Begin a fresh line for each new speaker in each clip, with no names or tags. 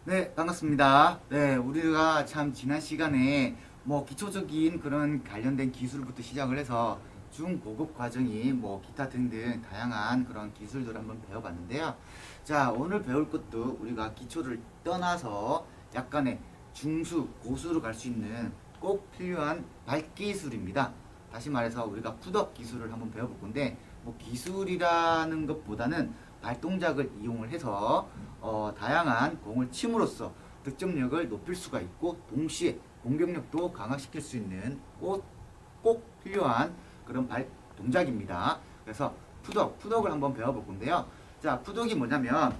네, 반갑습니다. 네, 우리가 참 지난 시간에 기초적인 그런 관련된 기술부터 시작을 해서 중고급 과정이 기타 등등 다양한 그런 기술들을 한번 배워봤는데요. 자, 오늘 배울 것도 우리가 기초를 떠나서 약간의 중수, 고수로 갈 수 있는 꼭 필요한 발기술입니다. 다시 말해서 우리가 풋업 기술을 한번 배워볼 건데, 기술이라는 것보다는 발동작을 이용을 해서 다양한 공을 침으로써 득점력을 높일 수가 있고 동시에 공격력도 강화시킬 수 있는 꼭 필요한 그런 발 동작입니다. 그래서 풋업을 한번 배워볼 건데요. 자, 풋업이 뭐냐면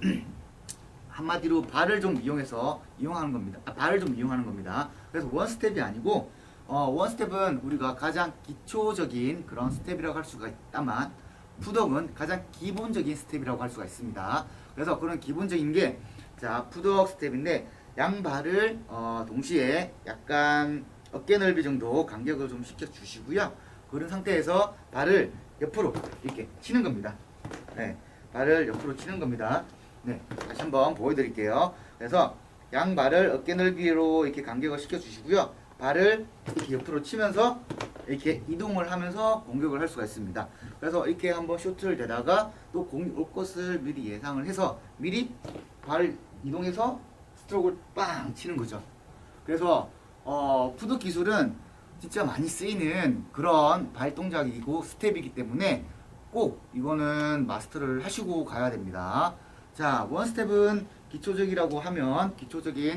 한마디로 발을 좀 이용하는 겁니다. 발을 좀 이용하는 겁니다. 그래서 원 스텝이 아니고 원 스텝은 우리가 가장 기초적인 그런 스텝이라고 할 수가 있다만 풋업은 가장 기본적인 스텝이라고 할 수가 있습니다. 그래서 그런 기본적인 게, 자, 풋업 스텝인데 양발을 동시에 약간 어깨 넓이 정도 간격을 좀 시켜 주시고요. 그런 상태에서 발을 옆으로 이렇게 치는 겁니다. 네, 발을 옆으로 치는 겁니다. 네, 다시 한번 보여드릴게요. 그래서 양발을 어깨 넓이로 이렇게 간격을 시켜 주시고요. 발을 이렇게 옆으로 치면서 이렇게 이동을 하면서 공격을 할 수가 있습니다. 그래서 이렇게 한번 쇼트를 대다가 또 공이 올 것을 미리 예상을 해서 미리 발을 이동해서 스트로크를 빵 치는 거죠. 그래서 풋업 기술은 진짜 많이 쓰이는 그런 발 동작이고 스텝이기 때문에 꼭 이거는 마스터를 하시고 가야 됩니다. 자, 원 스텝은 기초적인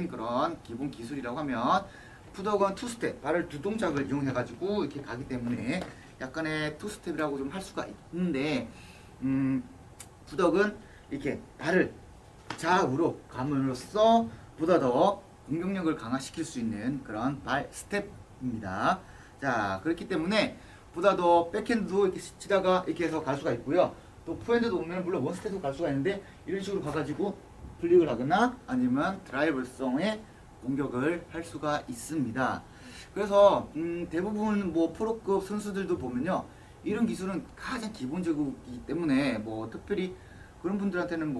그런 기본 기술이라고 하면 풋업은 투 스텝, 발을 두 동작을 이용해가지고 이렇게 가기 때문에 약간의 투 스텝이라고 좀 할 수가 있는데, 풋업은 이렇게 발을 좌우로 감으로써 보다 더 공격력을 강화시킬 수 있는 그런 발 스텝입니다. 자, 그렇기 때문에 보다 더 백핸드도 이렇게 치다가 이렇게 해서 갈 수가 있고요. 또 포핸드도 오면 물론 원 스텝도 갈 수가 있는데 이런 식으로 가가지고 플릭을 하거나 아니면 드라이브성의 공격을 할 수가 있습니다. 그래서 대부분 프로급 선수들도 보면요, 이런 기술은 가장 기본적이기 때문에 특별히 그런 분들한테는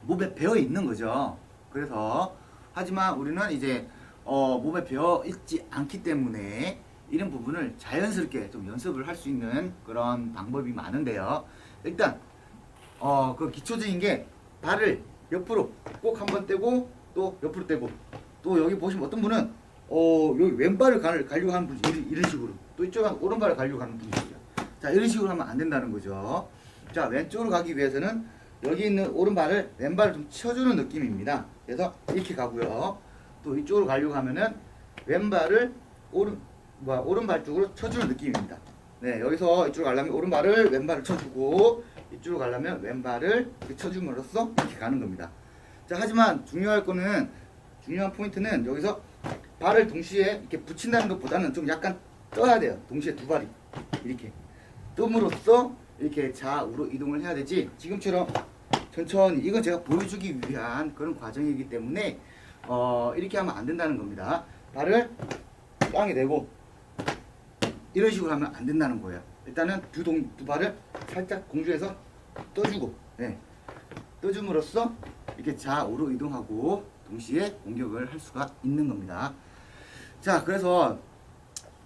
몸에 배어 있는 거죠. 그래서 하지만 우리는 이제 몸에 배어 있지 않기 때문에 이런 부분을 자연스럽게 좀 연습을 할 수 있는 그런 방법이 많은데요. 일단 그 기초적인 게 발을 옆으로 꼭 한번 떼고 또 옆으로 떼고, 또 여기 보시면 어떤 분은 여기 왼발을 가려고 하는 분이 이런 식으로, 또 이쪽은 오른발을 가려고 하는 분이 있어요. 자, 이런 식으로 하면 안 된다는 거죠. 자, 왼쪽으로 가기 위해서는 여기 있는 오른발을 왼발을 좀 쳐주는 느낌입니다. 그래서 이렇게 가고요. 또 이쪽으로 가려고 하면은 왼발을 오른발 쪽으로 쳐주는 느낌입니다. 네, 여기서 이쪽으로 가려면 오른발을 왼발을 쳐주고, 이쪽으로 가려면 왼발을 이렇게 쳐줌으로써 이렇게 가는 겁니다. 자, 하지만 중요한 포인트는 여기서 발을 동시에 이렇게 붙인다는 것보다는 좀 약간 떠야 돼요. 동시에 두 발이 이렇게 뜸으로써 이렇게 좌우로 이동을 해야 되지, 지금처럼 천천히, 이건 제가 보여주기 위한 그런 과정이기 때문에 이렇게 하면 안 된다는 겁니다. 발을 땅에 대고 이런 식으로 하면 안 된다는 거예요. 일단은 두 발을 살짝 공중에서 떠주고, 네, 떠줌으로써 이렇게 좌우로 이동하고 동시에 공격을 할 수가 있는 겁니다. 자, 그래서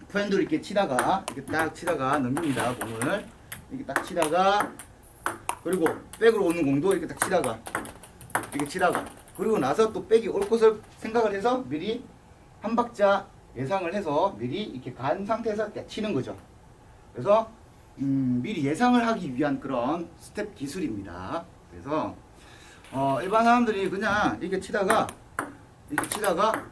포핸드를 이렇게 치다가 이렇게 딱 치다가 넘깁니다. 공을 이렇게 딱 치다가, 그리고 백으로 오는 공도 이렇게 딱 치다가 이렇게 치다가, 그리고 나서 또 백이 올 것을 생각을 해서 미리 한 박자 예상을 해서 미리 이렇게 간 상태에서 치는 거죠. 그래서 미리 예상을 하기 위한 그런 스텝 기술입니다. 그래서 일반 사람들이 그냥 이렇게 치다가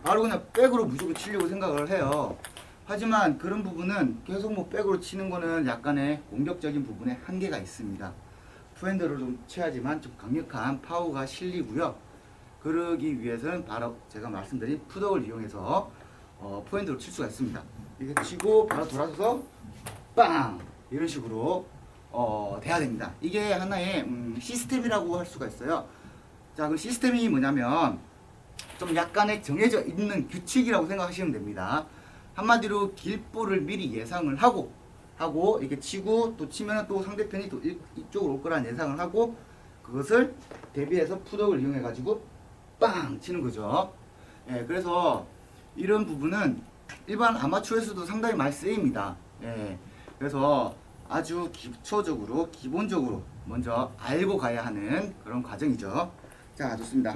바로 그냥 백으로 무조건 치려고 생각을 해요. 하지만 그런 부분은 계속 백으로 치는 거는 약간의 공격적인 부분에 한계가 있습니다. 포핸드를 좀 쳐야지만 좀 강력한 파워가 실리고요. 그러기 위해서는 바로 제가 말씀드린 풋업을 이용해서 포핸드로 칠 수가 있습니다. 이렇게 치고 바로 돌아서서 빵! 이런 식으로 돼야 됩니다. 이게 하나의 시스템이라고 할 수가 있어요. 자, 그 시스템이 뭐냐면 좀 약간의 정해져 있는 규칙이라고 생각하시면 됩니다. 한마디로 길볼을 미리 예상을 하고 이렇게 치고, 또 치면 또 상대편이 또 이쪽으로 올 거라는 예상을 하고, 그것을 대비해서 풋업을 이용해 가지고 빵 치는 거죠. 예, 그래서 이런 부분은 일반 아마추어에서도 상당히 많이 쓰입니다. 예, 그래서 아주 기초적으로 기본적으로 먼저 알고 가야 하는 그런 과정이죠. 자, 좋습니다.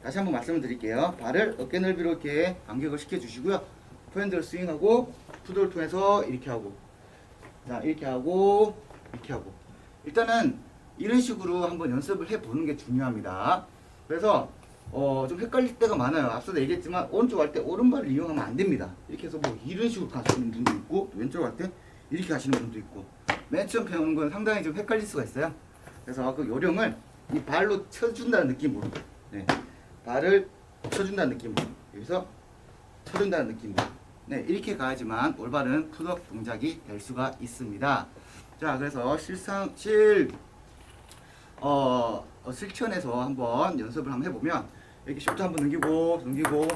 다시 한번 말씀을 드릴게요. 발을 어깨 넓이로 이렇게 간격을 시켜 주시고요. 포핸드를 스윙하고 푸드를 통해서 이렇게 하고, 자, 이렇게 하고 이렇게 하고, 일단은 이런 식으로 한번 연습을 해 보는 게 중요합니다. 그래서 좀 헷갈릴 때가 많아요. 앞서도 얘기했지만 오른쪽 할 때 오른발을 이용하면 안 됩니다. 이렇게 해서 뭐 이런 식으로 가시는 분도 있고, 왼쪽 할 때 이렇게 가시는 분도 있고, 맨 처음 배우는 건 상당히 좀 헷갈릴 수가 있어요. 그래서 그 요령을 이 발로 쳐준다는 느낌으로, 네, 발을 쳐준다는 느낌으로, 여기서 쳐준다는 느낌으로, 네, 이렇게 가야지만 올바른 풋업 동작이 될 수가 있습니다. 자, 그래서 실천해서 한번 연습을 한번 해보면, 이렇게 쇼트 한번 넘기고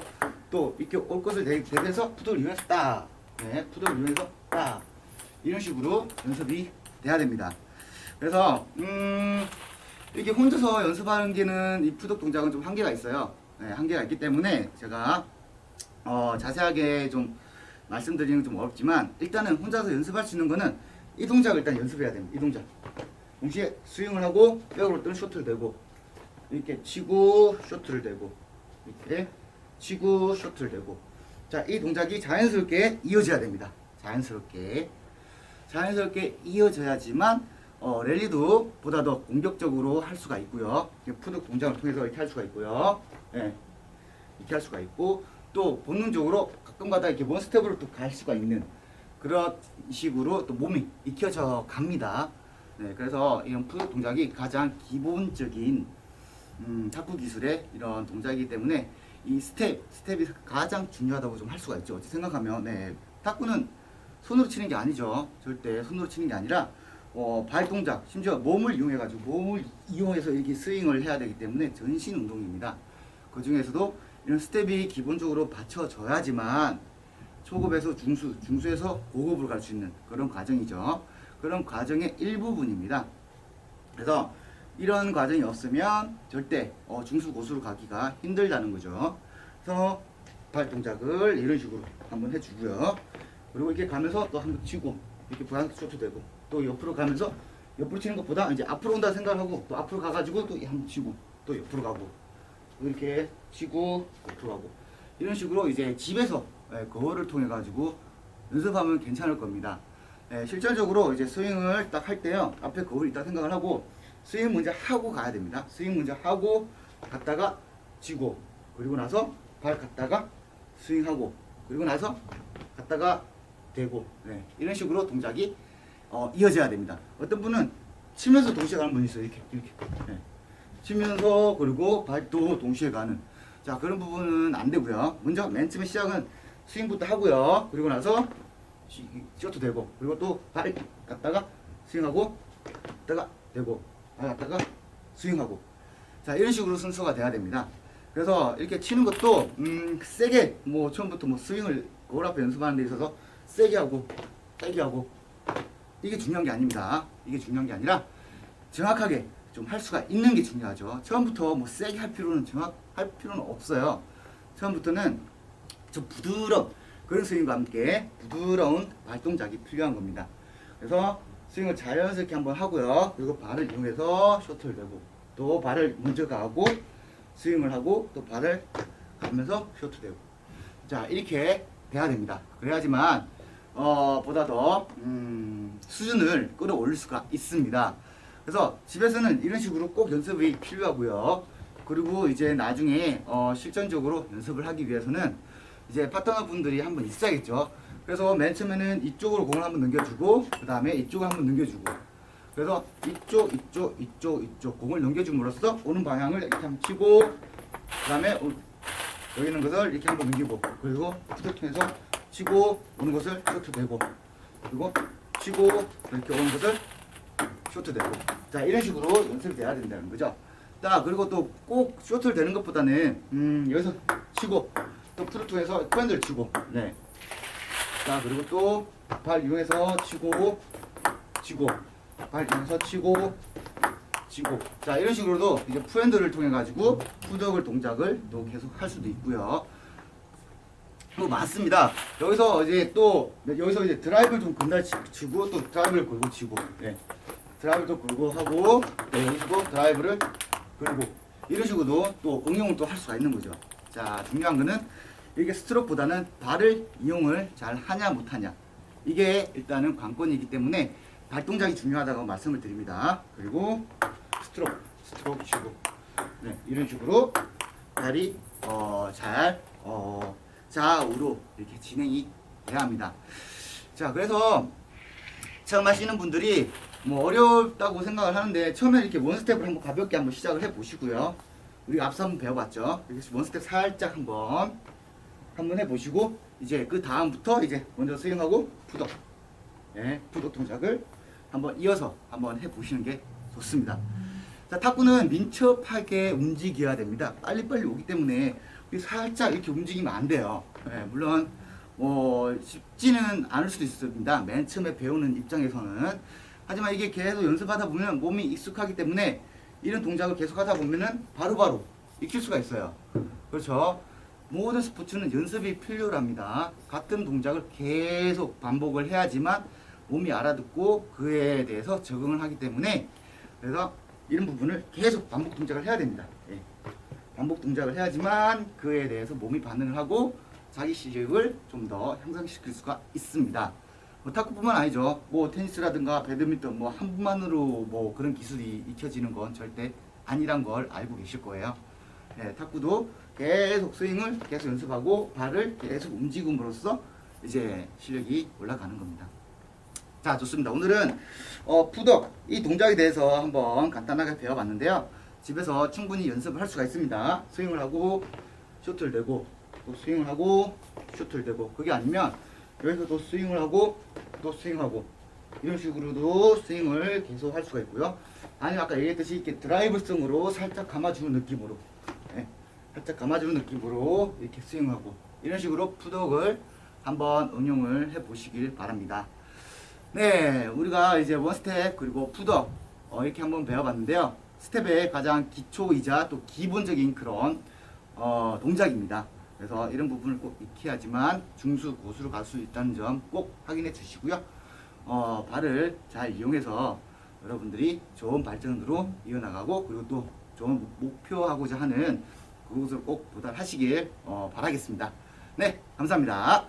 또 이렇게 올 것을 대비해서 푸드를 이용해서 딱, 네, 푸드를 이용해서 딱, 이런 식으로 연습이 돼야 됩니다. 그래서 이렇게 혼자서 연습하는 게는 이 푸드 동작은 좀 한계가 있어요. 네, 한계가 있기 때문에 제가 자세하게 좀 말씀드리는 건 좀 어렵지만, 일단은 혼자서 연습할 수 있는 거는 이 동작을 일단 연습해야 됩니다. 이 동작. 동시에 스윙을 하고 백으로 뜨는 쇼트를 대고, 이렇게 치고 쇼트를 대고, 이렇게 치고 쇼트를 대고. 자, 이 동작이 자연스럽게 이어져야 됩니다. 자연스럽게 이어져야지만 랠리도 보다 더 공격적으로 할 수가 있고요. 푸드 동작을 통해서 이렇게 할 수가 있고요. 네, 이렇게 할 수가 있고, 또 본능적으로 가끔가다 이렇게 원 스텝으로 또 갈 수가 있는 그런 식으로 또 몸이 익혀져 갑니다. 네, 그래서 이런 푸드 동작이 가장 기본적인 탁구 기술의 이런 동작이기 때문에 이 스텝이 가장 중요하다고 좀 할 수가 있죠. 어찌 생각하면, 네, 탁구는 손으로 치는 게 아니죠. 절대 손으로 치는 게 아니라 발 동작, 심지어 몸을 이용해서 이렇게 스윙을 해야 되기 때문에 전신 운동입니다. 그 중에서도 이런 스텝이 기본적으로 받쳐져야지만 초급에서 중수에서 고급으로 갈 수 있는 그런 과정이죠. 그런 과정의 일부분입니다. 그래서 이런 과정이 없으면 절대 중수 고수로 가기가 힘들다는 거죠. 그래서 발 동작을 이런 식으로 한번 해주고요. 그리고 이렇게 가면서 또 한번 치고, 이렇게 부양 쇼트 되고, 또 옆으로 가면서, 옆으로 치는 것보다 이제 앞으로 온다 생각하고 또 앞으로 가가지고 또 한번 치고, 또 옆으로 가고, 또 이렇게 치고 옆으로 가고, 이런 식으로 이제 집에서 거울을 통해 가지고 연습하면 괜찮을 겁니다. 실질적으로 이제 스윙을 딱 할 때요, 앞에 거울이 있다 생각을 하고 스윙 먼저 하고 가야 됩니다. 스윙 먼저 하고 갔다가 치고, 그리고 나서 발 갔다가 스윙하고, 그리고 나서 갔다가 되고, 네, 이런 식으로 동작이 이어져야 됩니다. 어떤 분은 치면서 동시에 가는 분이 있어요. 이렇게 네. 치면서 그리고 발도 동시에 가는, 자, 그런 부분은 안 되고요. 먼저 맨 처음에 시작은 스윙부터 하고요. 그리고 나서 쇼트 되고, 그리고 또 발 갔다가 스윙하고, 갔다가 되고, 발 갔다가 스윙하고, 자, 이런 식으로 순서가 돼야 됩니다. 그래서 이렇게 치는 것도 세게 처음부터 스윙을 거울 앞에 연습하는 데 있어서 세게 하고 이게 중요한 게 아닙니다. 이게 중요한 게 아니라 정확하게 좀 할 수가 있는 게 중요하죠. 처음부터 세게 할 필요는 없어요. 처음부터는 좀 부드러운 그런 스윙과 함께 부드러운 발 동작이 필요한 겁니다. 그래서 스윙을 자연스럽게 한번 하고요. 그리고 발을 이용해서 쇼트를 내고, 또 발을 먼저 가고 스윙을 하고, 또 발을 가면서 쇼트 되고, 자, 이렇게 돼야 됩니다. 그래야지만 보다 더 수준을 끌어올릴 수가 있습니다. 그래서 집에서는 이런 식으로 꼭 연습이 필요하고요. 그리고 이제 나중에 실전적으로 연습을 하기 위해서는 이제 파트너 분들이 한번 있어야겠죠. 그래서 맨 처음에는 이쪽으로 공을 한번 넘겨주고, 그 다음에 이쪽을 한번 넘겨주고, 그래서 이쪽 공을 넘겨줌으로써 오는 방향을 이렇게 한번 치고, 그 다음에 여기 있는 것을 이렇게 한번 넘기고, 그리고 푸드 통해서 치고 오는 것을 쇼트 되고, 그리고 치고 이렇게 오는 것을 쇼트 되고, 자, 이런 식으로 연습이 돼야 된다는 거죠. 자, 그리고 또 꼭 쇼트를 되는 것보다는 여기서 치고 또 푸드 통해서 포핸드를 치고, 네. 자, 그리고 또 발 이용해서 치고 발 이용해서 치고 쥐고. 자, 이런 식으로도 이제 푸핸드를 통해 가지고 푸덕을 동작을 또 계속 할 수도 있고요. 또 맞습니다. 여기서 이제 또 여기서 이제 드라이브를 좀 건달 치고 또 드라이브를 걸고 치고, 네. 드라이브도 걸고 하고, 네, 여기서도 드라이브를 걸고 이런 식으로도 또 응용을 또 할 수가 있는 거죠. 자, 중요한 거는 이게 스트로크보다는 발을 이용을 잘 하냐 못하냐, 이게 일단은 관건이기 때문에 발 동작이 중요하다고 말씀을 드립니다. 그리고 스트로크 치고, 네, 이런 식으로 발이 잘 좌우로 이렇게 진행이 돼야 합니다. 자, 그래서 처음 하시는 분들이 뭐 어렵다고 생각을 하는데 처음에 이렇게 원스텝을 한번 가볍게 한번 시작을 해 보시고요. 우리가 앞서 한번 배워봤죠. 이렇게 원스텝 살짝 한번 해 보시고, 이제 그 다음부터 이제 먼저 스윙하고 푸덕, 네, 푸덕 동작을 한번 이어서 한번 해 보시는 게 좋습니다. 자, 탁구는 민첩하게 움직여야 됩니다. 빨리빨리 오기 때문에 살짝 이렇게 움직이면 안 돼요. 네, 물론 쉽지는 않을 수도 있습니다. 맨 처음에 배우는 입장에서는. 하지만 이게 계속 연습하다 보면 몸이 익숙하기 때문에 이런 동작을 계속 하다 보면은 바로바로 익힐 수가 있어요. 그렇죠. 모든 스포츠는 연습이 필요합니다. 같은 동작을 계속 반복을 해야지만 몸이 알아듣고 그에 대해서 적응을 하기 때문에, 그래서 이런 부분을 계속 반복 동작을 해야 됩니다. 예. 반복 동작을 해야지만 그에 대해서 몸이 반응을 하고 자기 실력을 좀 더 향상시킬 수가 있습니다. 뭐 탁구뿐만 아니죠. 뭐 테니스라든가 배드민턴 뭐 한 분만으로 뭐 그런 기술이 익혀지는 건 절대 아니란 걸 알고 계실 거예요. 예, 탁구도 계속 스윙을 계속 연습하고 발을 계속 움직임으로써 이제 실력이 올라가는 겁니다. 자, 좋습니다. 오늘은 푸덕 이 동작에 대해서 한번 간단하게 배워봤는데요. 집에서 충분히 연습을 할 수가 있습니다. 스윙을 하고 셔틀 대고 또 스윙을 하고 셔틀 대고, 그게 아니면 여기서 또 스윙을 하고 또 스윙하고 이런 식으로도 스윙을 계속 할 수가 있고요. 아니면 아까 얘기했듯이 이렇게 드라이브성으로 살짝 감아주는 느낌으로, 네, 살짝 감아주는 느낌으로 이렇게 스윙하고 이런 식으로 푸덕을 한번 응용을 해 보시길 바랍니다. 네, 우리가 이제 원스텝 그리고 푸덕 이렇게 한번 배워봤는데요. 스텝의 가장 기초이자 또 기본적인 그런 동작입니다. 그래서 이런 부분을 꼭 익혀야지만 중수, 고수로 갈 수 있다는 점 꼭 확인해 주시고요. 발을 잘 이용해서 여러분들이 좋은 발전으로 이어나가고, 그리고 또 좋은 목표하고자 하는 그것을 꼭 도달하시길 바라겠습니다. 네, 감사합니다.